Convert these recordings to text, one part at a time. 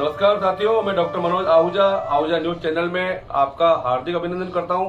नमस्कार साथियों, मैं doctor Manoj Ahuja Ahuja news channel में आपका हार्दिक अभिनंदन करता हूं।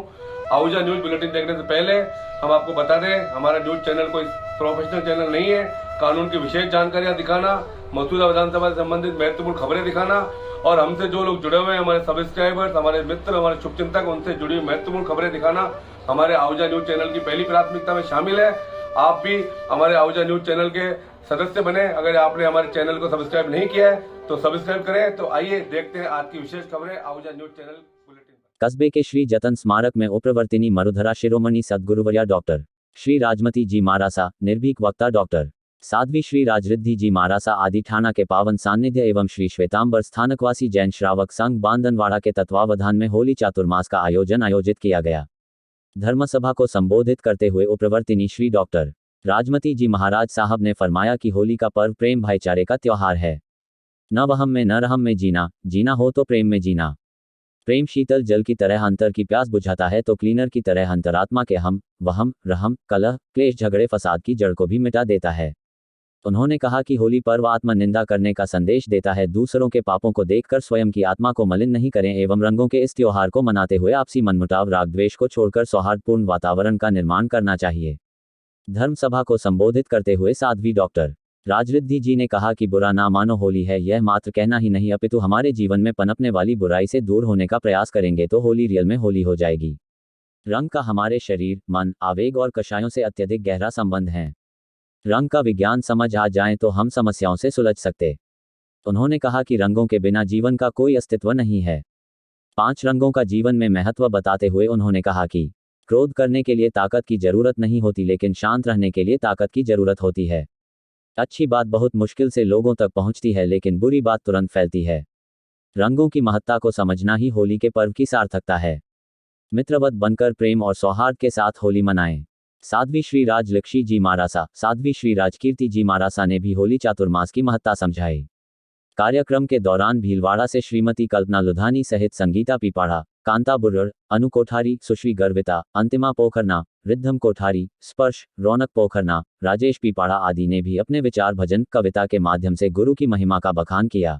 आहूजा न्यूज बुलेटिन देखने से पहले हम आपको बता दें, हमारा न्यूज चैनल कोई प्रोफेशनल चैनल नहीं है। कानून की विशेष जानकारियां दिखाना, मौजूदा विधानसभा से संबंधित महत्वपूर्ण खबरें दिखाना और हमसे जो लोग जुड़े हुए हैं, हमारे सब्सक्राइबर्स, हमारे मित्र, हमारे शुभचिंतक, उनसे जुड़ी हुई महत्वपूर्ण खबरें दिखाना हमारे आहूजा न्यूज चैनल की पहली प्राथमिकता में शामिल है। आप भी हमारे आहूजा न्यूज चैनल के सदस्य बने। अगर आपने हमारे चैनल को सब्सक्राइब नहीं किया है तो सब्सक्राइब करें। तो आइए देखते हैं आज की विशेष खबरें आहूजा न्यूज चैनल बुलेटिन। कस्बे के श्री जतन स्मारक में उपप्रवर्तिनी मरुधरा शिरोमणि सद्गुरुवर्या डॉक्टर श्री राजमती जी मारासा, निर्भीक वक्ता डॉक्टर साध्वी श्री राजरिद्धि जी मारासा आदि ठाणा के पावन सान्निध्य एवं श्री श्वेतांबर स्थानकवासी जैन श्रावक संघ बांदनवाड़ा के तत्वावधान में होली चातुर्मास का आयोजित किया गया। धर्मसभा को संबोधित करते हुए उपप्रवर्तिनी श्री डॉक्टर राजमती जी महाराज साहब ने फरमाया कि होली का पर्व प्रेम भाईचारे का त्योहार है। न वहम में न रहम में जीना, जीना हो तो प्रेम में जीना। प्रेम शीतल जल की तरह अंतर की प्यास बुझाता है तो क्लीनर की तरह अंतरात्मा के हम, वहम, रहम, कलह, क्लेश, झगड़े, फसाद की जड़ को भी मिटा देता है। उन्होंने कहा कि होली पर्व आत्म निंदा करने का संदेश देता है। दूसरों के पापों को देखकर स्वयं की आत्मा को मलिन नहीं करें एवं रंगों के इस त्योहार को मनाते हुए आपसी मनमुटाव, राग द्वेष को छोड़कर सौहार्दपूर्ण वातावरण का निर्माण करना चाहिए। धर्म सभा को संबोधित करते हुए साध्वी डॉक्टर राजरिद्धि जी ने कहा कि बुरा ना मानो, होली है यह मात्र कहना ही नहीं अपितु हमारे जीवन में पनपने वाली बुराई से दूर होने का प्रयास करेंगे तो होली रियल में होली हो जाएगी। रंग का हमारे शरीर, मन, आवेग और कषायों से अत्यधिक गहरा संबंध है। रंग का विज्ञान समझ आ जाए तो हम समस्याओं से सुलझ सकते। उन्होंने कहा कि रंगों के बिना जीवन का कोई अस्तित्व नहीं है। 5 रंगों का जीवन में महत्व बताते हुए उन्होंने कहा कि क्रोध करने के लिए ताकत की जरूरत नहीं होती, लेकिन शांत रहने के लिए ताकत की जरूरत होती है। अच्छी बात बहुत मुश्किल से लोगों तक पहुंचती है, लेकिन बुरी बात तुरंत फैलती है। रंगों की महत्ता को समझना ही होली के पर्व की सार्थकता है। मित्रवत बनकर प्रेम और सौहार्द के साथ होली मनाएं। साध्वी श्री राजलक्ष्मी जी मारासा, साध्वी श्री राजकीर्ति जी मारासा ने भी होली चातुर्मास की महत्ता समझाई। कार्यक्रम के दौरान भीलवाड़ा से श्रीमती कल्पना लुधानी सहित संगीता पिपाड़ा, कांता बुर्र, अनु कोठारी, सुश्री गर्विता, अंतिमा पोखरना, रिद्धम कोठारी, स्पर्श, रौनक पोखरना, राजेश पिपाड़ा आदि ने भी अपने विचार भजन कविता के माध्यम से गुरु की महिमा का बखान किया।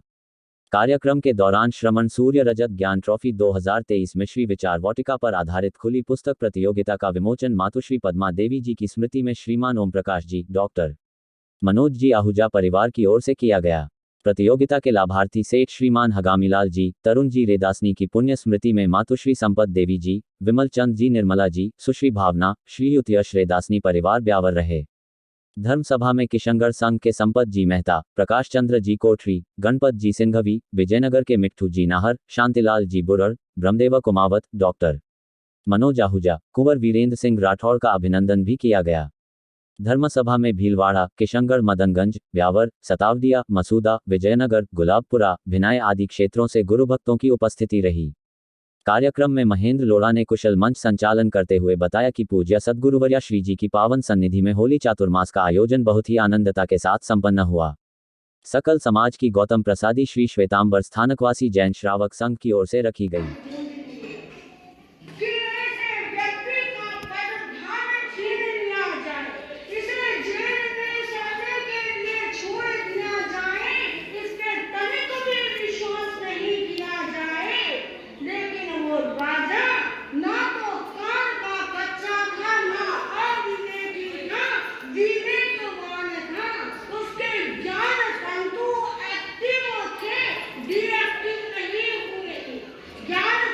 कार्यक्रम के दौरान श्रमण सूर्य रजत ज्ञान ट्रॉफी 2023 में श्री विचार वाटिका पर आधारित खुली पुस्तक प्रतियोगिता का विमोचन मातुश्री पद्मा देवी जी की स्मृति में श्रीमान ओम प्रकाश जी, डॉक्टर मनोज जी आहूजा परिवार की ओर से किया गया। प्रतियोगिता के लाभार्थी सेठ श्रीमान हगामीलाल जी, तरुण जी रेदासनी की पुण्य स्मृति में मातुश्री संपत देवी जी, विमल चंद जी, निर्मला जी, सुश्री भावना, श्रीयुत यश रेदासनी परिवार ब्यावर रहे। धर्म सभा में किशनगढ़ संघ के संपत जी मेहता, प्रकाश चंद्र जी कोठरी, गणपत जी सिंघवी, विजयनगर के मिट्ठू जी नाहर, शांतिलाल जी बुरड़, ब्रह्मदेव कुमावत, डॉक्टर मनोज आहूजा, कुंवर वीरेंद्र सिंह राठौड़ का अभिनंदन भी किया गया। धर्मसभा में भीलवाड़ा, किशनगढ़, मदनगंज, ब्यावर, सतावदिया, मसूदा, विजयनगर, गुलाबपुरा, भिनाय आदि क्षेत्रों से गुरुभक्तों की उपस्थिति रही। कार्यक्रम में महेंद्र लोढ़ा ने कुशल मंच संचालन करते हुए बताया कि पूज्य सद्गुरुवर्या श्री जी की पावन सन्निधि में होली चातुर्मास का आयोजन बहुत ही आनंदता के साथ संपन्न हुआ। सकल समाज की गौतम प्रसादी श्री श्वेतांबर स्थानकवासी जैन श्रावक संघ की ओर से रखी गई। ज्ञान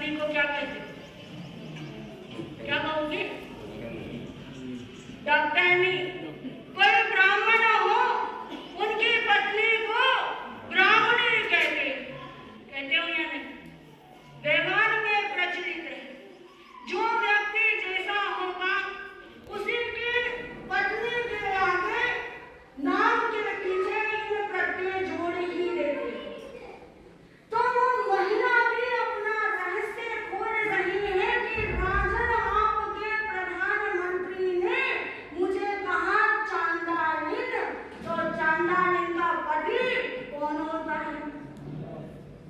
पत्नी को क्या कहते? क्या कहोगे? डॉक्टरनी। कोई ब्राह्मण हो उनकी पत्नी को ब्राह्मणी कहते हो या नहीं? व्यवहार में प्रचलित है, जो व्यक्ति जैसा होगा उसी की पत्नी के आगे नाम के पीछे ये प्रत्यय जोड़ ही देते हैं। तो वो महिला भी अपना रहस्य खोल रही है कि राजन आपके प्रधानमंत्री ने मुझे कहा चांडालिन, तो चांडालिन का पति कौन होता है?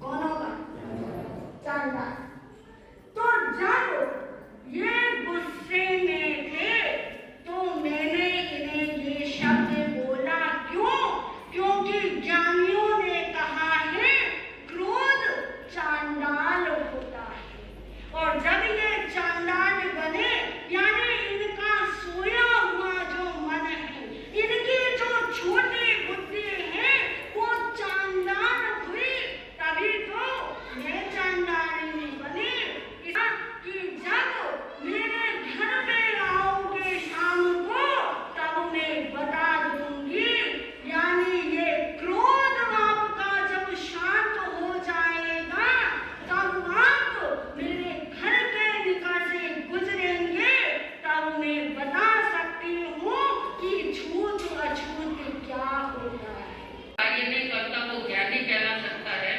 कौन होगा? चांडाल। तो जब ये गुस्से में थे तो मैंने इन्हें ये शब्द बोला। क्यों? क्योंकि ज्ञानियों ने कहा है क्रोध चांडाल होता है, और जब ये चांडाल बने यानी इनका सोया हुआ जो मन है, इनकी जो छोटी बुद्धि है वो चांडाल हुई, तभी तो मैं चांडालिनी बनी। कि जब मेरे घर पे आओगे शाम को तब मैं बता दूंगी, यानी ये क्रोध आपका जब शांत हो जाएगा तब आप मेरे घर के निकट से गुजरेंगे, तब मैं बता सकती हूँ कि छूत अछूत क्या होता है। कार्य नहीं करता वो ज्ञानी कहला सकता है,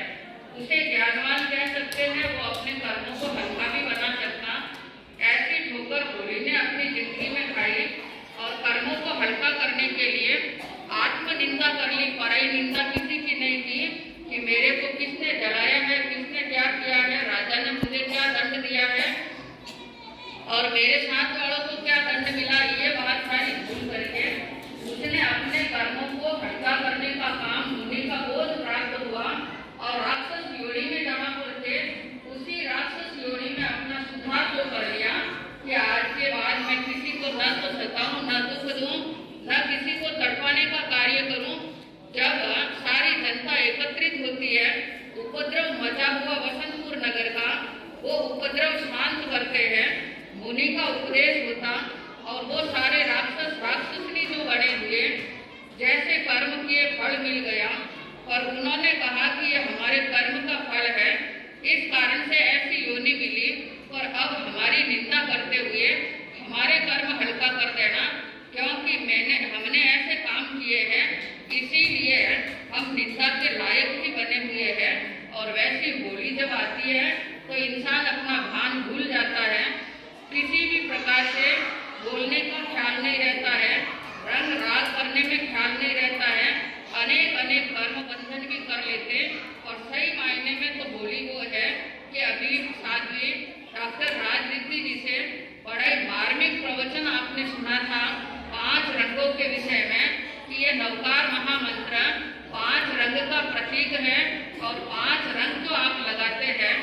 उसे ज्ञानवान कह सकते हैं। वो अपने कर्मों को हल्का भी बना सकता। ऐसी ठोकर भोली ने अपनी जिंदगी में खाई और कर्मों को हल्का करने के लिए आत्मनिंदा कर ली, पराई निंदा किसी की नहीं की कि मेरे को किसने जलाया है, किसने क्या किया है, राजा ने मुझे क्या दंड दिया है और मेरे साथ वालों को क्या दंड मिला। ये बात सारी भूल करके उसने अपने कर्मों को हल्का करने का काम मुनि का बोध प्राप्त हुआ और राक्षस योनि में जमा करके उसी राक्षस योनि में अपना सुधार तो कर लिया कि आज के बाद मैं किसी को न तो सताऊं, न दुख दूं, न किसी को तड़पाने का कार्य करूं। जब सारी जनता एकत्रित होती है, उपद्रव मचा हुआ वसंतपुर नगर का, वो उपद्रव शांत करते हैं, मुनि का उपदेश होता और वो सारे राक्षस राक्षसनी जो बने हुए जैसे कर्म किए फल मिल गया और उन्होंने कहा कि ये हमारे कर्म का फल है, इस कारण से ऐसी योनि मिली और अब हमारी निंदा करते हुए हमारे कर्म हल्का कर देना, क्योंकि हमने ऐसे काम किए हैं इसीलिए हम निंदा के लायक ही बने हुए हैं। और वैसी होली जब आती है तो इंसान अपना भान भूल जाता है, किसी भी प्रकार से बोलने का ख्याल नहीं रहता है, रंग राग करने में ख्याल नहीं रहता है, अनेक कर्म बंधन भी कर लेते। और सही मायने में तो बोली वो है कि अभी साध्वी डॉक्टर राजरिद्धि जी से बड़ा मार्मिक प्रवचन आपने सुना था 5 रंगों के विषय में कि ये नवकार महामंत्र 5 रंग का प्रतीक है और 5 रंग जो आप लगाते हैं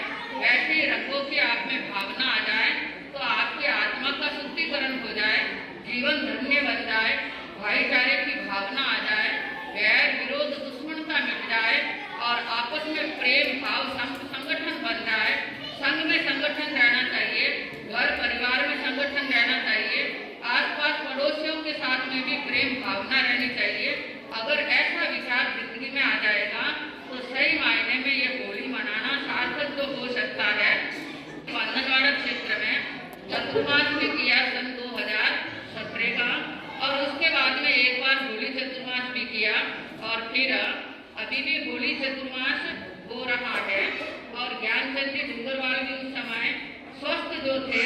वैसे रंगों की आप में भावना आ जाए तो आपकी आत्मा का शुद्धिकरण हो जाए, जीवन धन्य बन जाए, भाईचारे की भावना आ जाए, वैर विरोध दुश्मनता मिट जाए और आपस में प्रेम भाव संगठन बन जाए। संघ में संगठन रहना चाहिए, घर परिवार में संगठन रहना चाहिए, आसपास पड़ोसियों के साथ में भी प्रेम भावना रहनी चाहिए। अगर ऐसा विचार जिंदगी में आ जाएगा तो सही मायने में ये होली मनाना सार्थक तो हो सकता है। बंधनवाड़ा क्षेत्र में चतुर्मास भी किया सन 2017 का और उसके बाद में एक बार होली चतुर्मास भी किया और फिर अभी भी होली चतुर्मास हो रहा है। और ज्ञानचंद जी डूंगरवाल भी उस समय स्वस्थ जो थे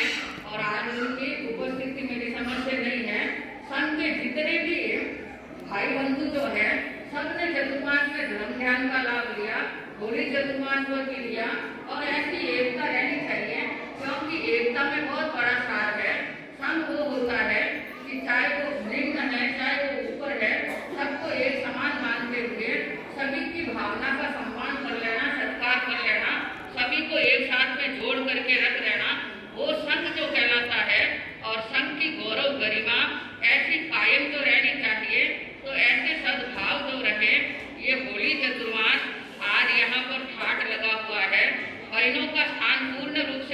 और आज उनकी उपस्थिति मेरी समझ से नहीं है। संघ के जितने भी भाई बंधु जो है सबने चतुर्मास में धर्म ध्यान का लाभ लिया, होली चतुर्मास पर भी लिया और ऐसी एकता रहनी चाहिए क्योंकि एकता में बहुत बड़ा सार है। संघ वो होता है कि चाहे वो निम्न है चाहे वो ऊपर है, सबको एक समान मानते हुए सभी की भावना का सम्मान कर लेना, सत्कार कर लेना, सभी को एक साथ में जोड़ करके रख लेना, वो संघ जो कहलाता है। और संघ की गौरव गरिमा ऐसी कायम तो रहनी चाहिए। तो ऐसे सद्भाव जो रहे, ये होली चतुर्मास आज यहाँ पर ठाट लगा हुआ है, बहनों का स्थान पूर्ण रूप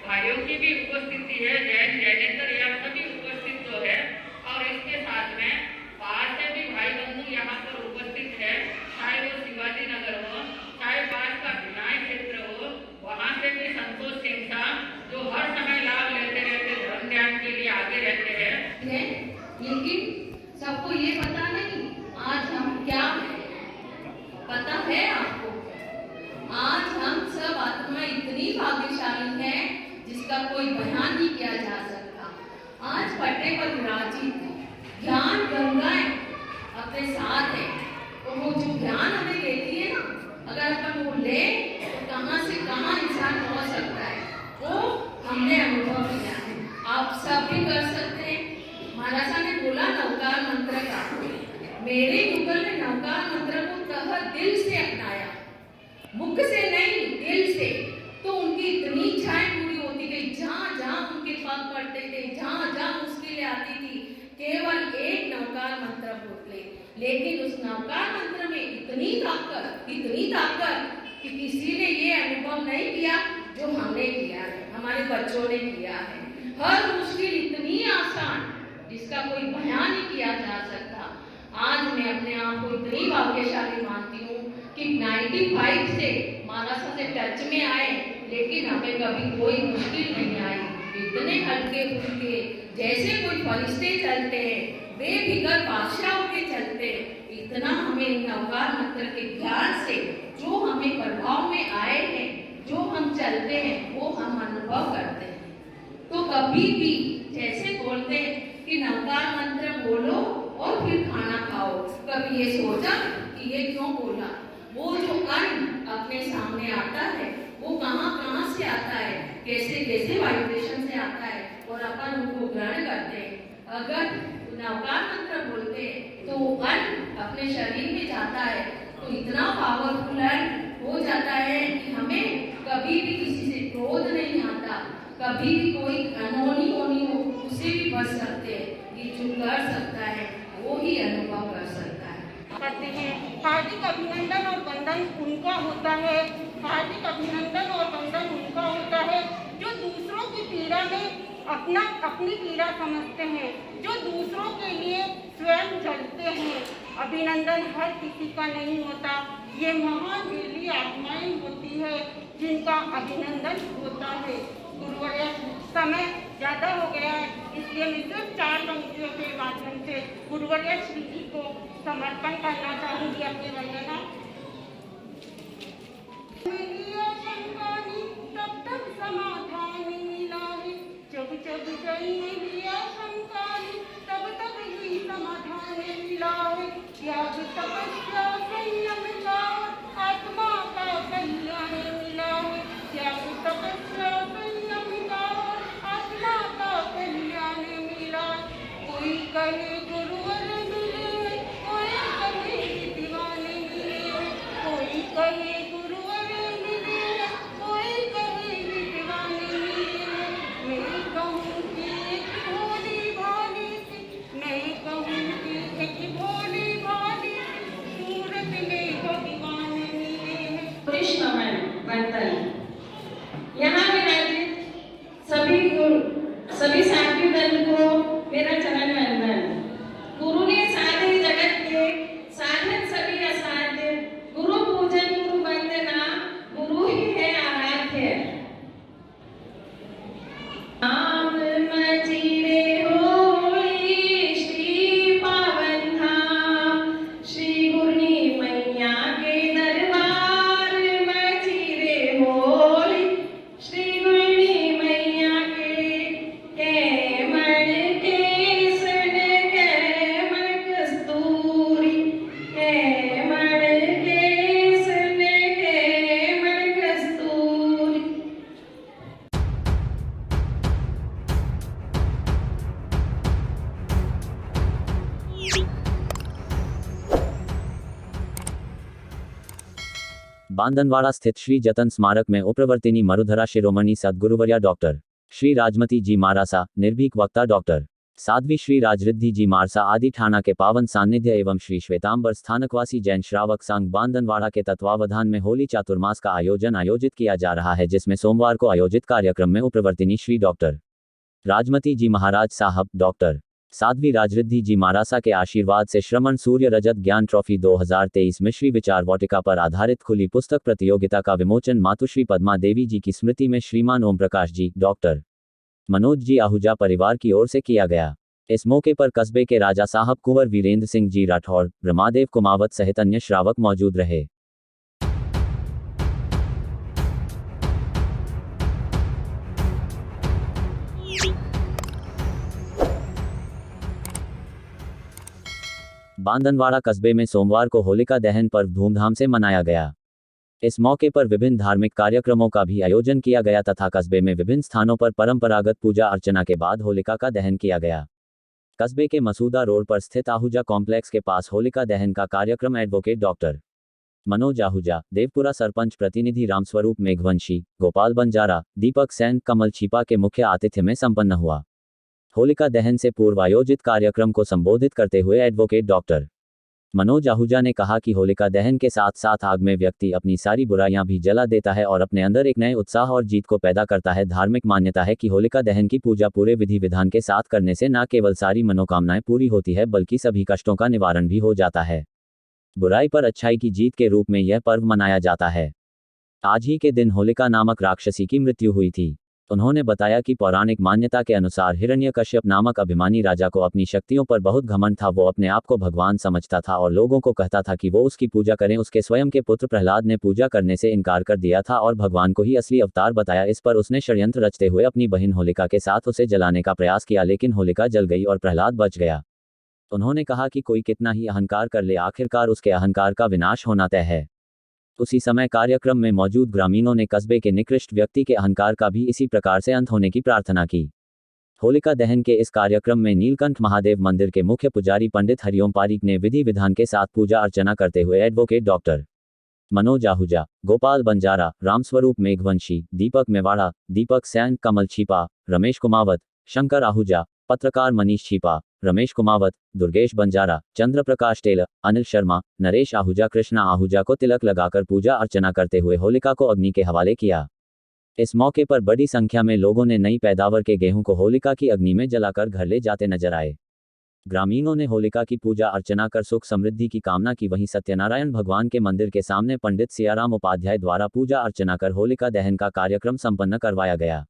भाइयों की भी उपस्थिति है, जैन जैनेतर या सभी उपस्थित जो है, और इसके साथ में बाहर से भी भाई बंधु यहाँ पर उपस्थित है, चाहे वो शिवाजी नगर हो, चाहे पास का भिलाई क्षेत्र हो, वहाँ से भी संतोष सिंह साहब जो हर समय लाभ लेते रहते, धर्म ध्यान के लिए आगे रहते हैं। लेकिन सबको ये पता नहीं आज हम क्या हैं। पता है आपको, आज हम सब आत्मा इतनी भाग्यशाली हैं जिसका कोई बयान नहीं किया जा सकता। आज पट्टे पर विराजित ज्ञान गंगाएं अपने साथ है, तो वो जो ज्ञान हमें देती है ना, अगर अपन वो ले तो कहाँ से कहाँ इंसान पहुंच सकता है, वो हमने अनुभव किया है। आप सब भी कर सकते हैं। महाराजा ने बोला नवकार मंत्र का, मेरे गूगल ने नवकार मंत्र को तह दिल से अपनाया, मुख से नहीं दिल से, तो उनकी इतनी इच्छाएं पूरी होती गई। जहाँ जहाँ उनके पग पड़ते थे, जहाँ जहाँ मुश्किलें आती थी, केवल एक नवकार मंत्र बोले, लेकिन उस नवकार मंत्र में इतनी ताकत कि किसी ने ये अनुभव नहीं किया जो हमने किया है, हमारे बच्चों ने किया है। हर मुश्किल इतनी आसान जिसका कोई बयान नहीं किया जा सकता। आज मैं अपने आप को इतनी भाग्यशाली मानती हूँ कि 95 से महाराष्ट्र से टच में आए, लेकिन हमें कभी कोई मुश्किल नहीं आई। इतने हल्के फुल्के जैसे कोई फरिश्ते चलते हैं, बेफिक्र बादशाह के चलते, इतना हमें नवकार मंत्र के ज्ञान से जो हमें प्रभाव में आए हैं, जो हम चलते हैं, वो हम अनुभव करते हैं। तो कभी भी जैसे बोलते हैं कि नवकार मंत्र बोलो और फिर खाना खाओ, कभी ये सोचा कि ये क्यों बोला? वो जो अन्न अपने सामने आता है वो कहाँ कहाँ से आता है, कैसे कैसे वाइब्रेशन से आता है, और अपन उनको ग्रहण करते हैं। अगर नवकार मंत्र बोलते हैं तो वो अन्न अपने शरीर में जाता है, तो इतना पावरफुल अन्न हो जाता है कि हमें कभी भी किसी से क्रोध नहीं आता, कभी भी कोई अनहोनी होनी हो उससे भी बच सकते हैं। ये जो कर सकता है वो ही अनुभव कर सकता है। करते हैं। हार्दिक अभिनंदन और वंदन उनका होता है, हार्दिक अभिनंदन और वंदन उनका होता है जो दूसरों की पीड़ा में अपनी पीड़ा समझते हैं, जो दूसरों के लिए स्वयं जलते हैं। अभिनंदन हर किसी का नहीं होता, ये महान दिली आत्माएं होती है जिनका अभिनंदन होता है। गुरुवर्य, समय ज़्यादा हो गया है, इसलिए मैं सिर्फ 4 पंक्तियों के माध्यम से गुरुवर्य श्री जी को समर्पण करना चाहूँगी अपनी वंदना। तब तक समाधान मिला है, जब जब लिया शंकानी तब तक ही समाधान मिला है। त्याग तपस्या संयम का आत्मा का कल्याण मिला है, त्याग तपस्या संयम का आत्मा का कल्याण मिला। कोई कहे गुरुवर मिले, कोई कहे दीवाने मिले, कोई कहे गुरुवर मिले, कोई कहे दीवाने मिले। मैं कहूँगी एक भोली भाली सी, मैं कहूँगी एक भोली भाली सी, सूरत में भगवान मिले हैं। कृष्णमन बंतन यहाँ विराजित सभी साथी दल को मेरा चरण वंदन। गुरु ने साधे जगत के साधन सभी असाध्य, गुरु पूजन गुरु वंदना, गुरु ही है आराध्य। नाम मचिरे होली श्री पावन धाम, श्री गुरनी मैया के दरबार मचिरे होली, श्री गुरनी मैया के मन के सन के मन कस्तूरी, के मन के सन के मन कस्तूरी। बांदनवाड़ा स्थित श्री जतन स्मारक में उप्रवर्तिनी मरुधरा शिरोमणि सद्गुरुवर्या डॉक्टर श्री राजमती जी मारासा, निर्भीक वक्ता डॉक्टर साध्वी श्री राजरिद्धि जी मारसा आदि ठाणा के पावन सानिध्य एवं श्री श्वेतांबर स्थानकवासी जैन श्रावक संघ बांदनवाड़ा के तत्वावधान में होली चातुर्मास का आयोजित किया जा रहा है, जिसमें सोमवार को आयोजित कार्यक्रम में उपप्रवर्तिनी श्री डॉक्टर राजमती जी महाराज साहब डॉक्टर साध्वी राजरिद्धि जी मारासा के आशीर्वाद से श्रमण सूर्य रजत ज्ञान ट्रॉफी 2023 में श्री विचार वाटिका पर आधारित खुली पुस्तक प्रतियोगिता का विमोचन मातुश्री पद्मा देवी जी की स्मृति में श्रीमान ओम प्रकाश जी डॉक्टर मनोज जी आहूजा परिवार की ओर से किया गया। इस मौके पर कस्बे के राजा साहब कुंवर वीरेंद्र सिंह जी राठौर, रमादेव कुमावत सहित अन्य श्रावक मौजूद रहे। बांदनवाड़ा कस्बे में सोमवार को होलिका दहन पर्व धूमधाम से मनाया गया। इस मौके पर विभिन्न धार्मिक कार्यक्रमों का भी आयोजन किया गया तथा कस्बे में विभिन्न स्थानों पर परंपरागत पूजा अर्चना के बाद होलिका का दहन किया गया। कस्बे के मसूदा रोड पर स्थित आहूजा कॉम्प्लेक्स के पास होलिका दहन का कार्यक्रम एडवोकेट डॉक्टर मनोज आहूजा, देवपुरा सरपंच प्रतिनिधि रामस्वरूप मेघवंशी, गोपाल बंजारा, दीपक सैन, कमल छिपा के मुख्य आतिथ्य में संपन्न हुआ। होलिका दहन से पूर्व आयोजित कार्यक्रम को संबोधित करते हुए एडवोकेट डॉक्टर मनोज आहूजा ने कहा कि होलिका दहन के साथ साथ आग में व्यक्ति अपनी सारी बुराइयां भी जला देता है और अपने अंदर एक नए उत्साह और जीत को पैदा करता है। धार्मिक मान्यता है कि होलिका दहन की पूजा पूरे विधि विधान के साथ करने से न केवल सारी मनोकामनाएं पूरी होती है बल्कि सभी कष्टों का निवारण भी हो जाता है। बुराई पर अच्छाई की जीत के रूप में यह पर्व मनाया जाता है। आज ही के दिन होलिका नामक राक्षसी की मृत्यु हुई थी। उन्होंने बताया कि पौराणिक मान्यता के अनुसार हिरण्यकश्यप नामक अभिमानी राजा को अपनी शक्तियों पर बहुत घमंड था। वो अपने आप को भगवान समझता था और लोगों को कहता था कि वो उसकी पूजा करें। उसके स्वयं के पुत्र प्रहलाद ने पूजा करने से इनकार कर दिया था और भगवान को ही असली अवतार बताया। इस पर उसने षड्यंत्र रचते हुए अपनी बहन होलिका के साथ उसे जलाने का प्रयास किया, लेकिन होलिका जल गई और प्रहलाद बच गया। उन्होंने कहा कि कोई कितना ही अहंकार कर ले, आखिरकार उसके अहंकार का विनाश होना तय है। उसी समय कार्यक्रम में मौजूद ग्रामीणों ने कस्बे के निकृष्ट व्यक्ति के अहंकार का भी इसी प्रकार से अंत होने की प्रार्थना की। होलिका दहन के इस कार्यक्रम में नीलकंठ महादेव मंदिर के मुख्य पुजारी पंडित हरिओम पारीक ने विधि विधान के साथ पूजा अर्चना करते हुए एडवोकेट डॉक्टर मनोज आहूजा, गोपाल बंजारा, रामस्वरूप मेघवंशी, दीपक मेवाड़ा, दीपक सैन, कमल छिपा, रमेश कुमावत, शंकर आहूजा, पत्रकार मनीष छिपा, रमेश कुमावत, दुर्गेश बंजारा, चंद्रप्रकाश टेलर, अनिल शर्मा, नरेश आहूजा, कृष्णा आहूजा को तिलक लगाकर पूजा अर्चना करते हुए होलिका को अग्नि के हवाले किया। इस मौके पर बड़ी संख्या में लोगों ने नई पैदावार के गेहूं को होलिका की अग्नि में जलाकर घर ले जाते नजर आए। ग्रामीणों ने होलिका की पूजा अर्चना कर सुख समृद्धि की कामना की। वहीं सत्यनारायण भगवान के मंदिर के सामने पंडित सियाराम उपाध्याय द्वारा पूजा अर्चना कर होलिका दहन का कार्यक्रम संपन्न करवाया गया।